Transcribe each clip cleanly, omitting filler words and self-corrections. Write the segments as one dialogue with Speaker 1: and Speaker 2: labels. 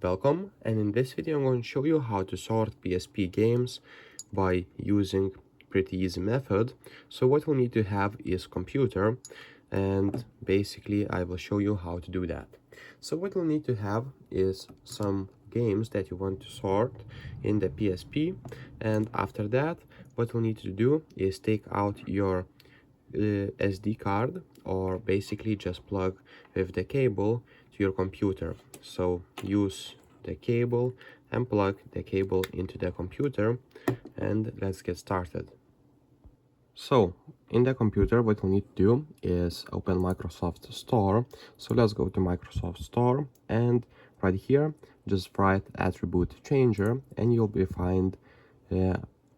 Speaker 1: Welcome, and in this video I'm going to show you how to sort PSP games by using pretty easy method. So what we'll need to have is computer, and basically I will show you how to do that. So what we'll need to have is some games that you want to sort in the PSP, and after that what we'll need to do is take out your SD card, or basically just plug with the cable to your computer. So use the cable and plug the cable into the computer, and let's get started. So in the computer what we'll need to do is open Microsoft Store. So let's go to Microsoft Store, and right here just write attribute changer, and you'll be find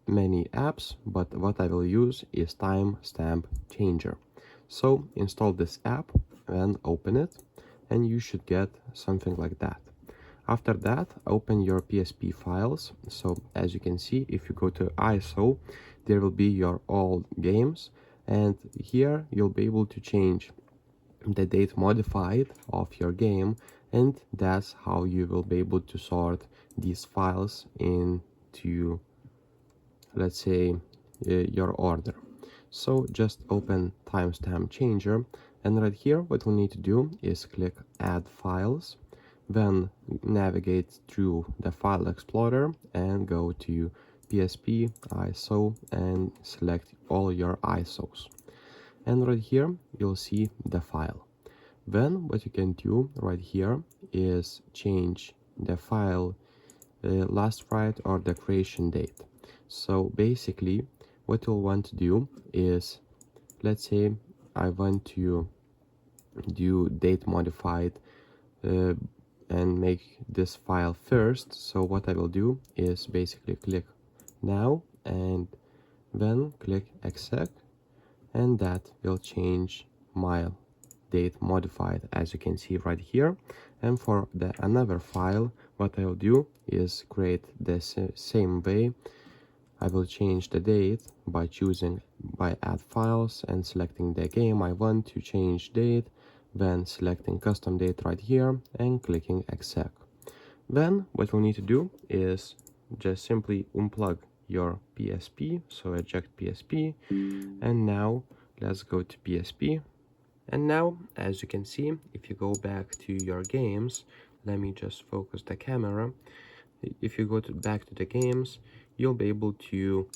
Speaker 1: many apps, but what I will use is timestamp changer. So install this app and open it, and you should get something like that. After that, open your PSP files. So as you can see, if you go to ISO, there will be your all games, and here you'll be able to change the date modified of your game, and that's how you will be able to sort these files into, let's say, your order. So just open timestamp changer, and right here what we need to do is click add files, then navigate through the file explorer and go to PSP ISO and select all your ISOs, and right here you'll see the file. Then what you can do right here is change the file last write or the creation date. So basically what you'll want to do is, let's say I want to do date modified and make this file first. So what I will do is basically click now and then click exec, and that will change my date modified, as you can see right here. And for the another file, what I will do is create the same way. I will change the date by choosing by add files and selecting the game I want to change date, then selecting custom date right here and clicking exec. Then what we'll need to do is just simply unplug your PSP, so eject PSP, and now let's go to PSP. And now, as you can see, if you go back to your games, let me just focus the camera. If you go back to the games, you'll be able to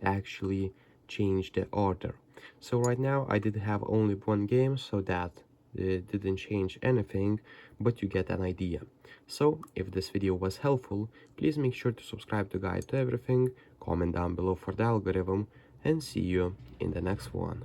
Speaker 1: actually change the order. So right now I did have only one game, so that didn't change anything, but you get an idea. So if this video was helpful, please make sure to subscribe to Guide to Everything, comment down below for the algorithm, and see you in the next one.